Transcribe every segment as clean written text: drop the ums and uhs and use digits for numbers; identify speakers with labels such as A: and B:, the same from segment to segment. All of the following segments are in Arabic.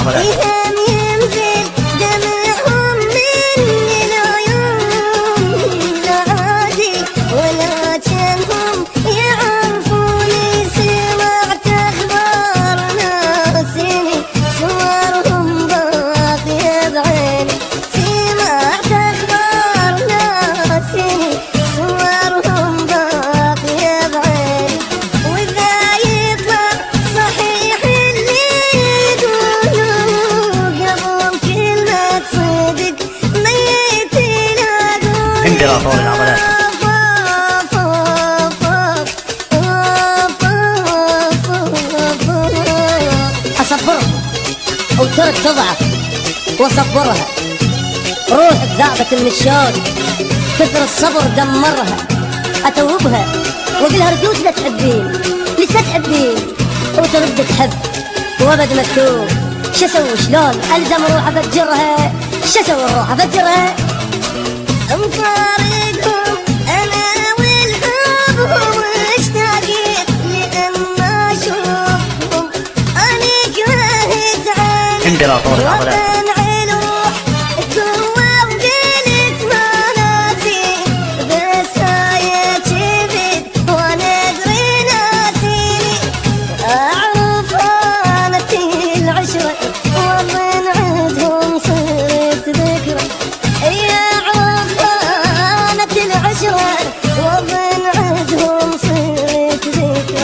A: العضلات. امبراطور العضلات.
B: أصبرها وترد تضعف وأصبرها، روح ذابت من الشوق كثر الصبر دمرها، أتوبها وقلها رجوز لا تحبين لسه تحبين وترد تحب وابد مكتوب. شو اسوي شلون ألزم روح أفجرها، شو اسوي روح أفجرها؟
C: مفارقهم انا والحب ومشتاقين لأما اشوفهم، انا كرهت عيني
A: امبراطور العضلات.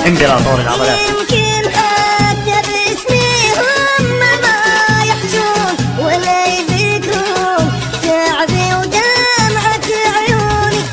A: امبراطور العضلات.
C: يمكن حتى باسمهم ما يحجون ولا يذكرون تعبي ودمعة عيوني.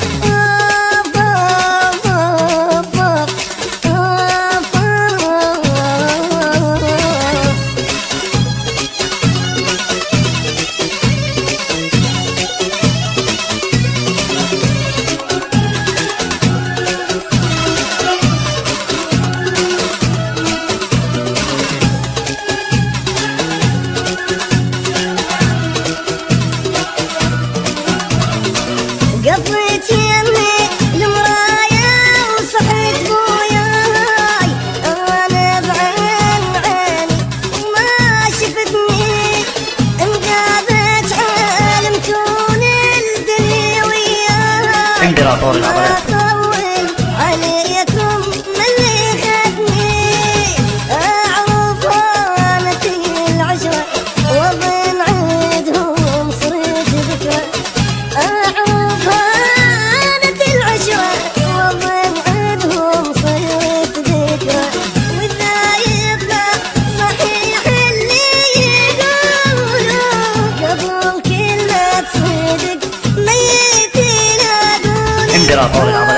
C: قضيت يمي المرايا وصحيت بوياي، انا بعين عيني وما شفتني، انقابت عالم كون الدنيا وياي.
A: امبراطور العضلات.
C: اطول عليكم من اللي خدني، اعرف هانت العشرة واظن عيدهم صرت ذكرى، اعرف هانت العشرة واظن عيدهم صرت ذكرى. واذا يطلع صحيح اللي يقولوا قبل كلمة صدق ميت ينادوني.
A: امبراطور العضلات.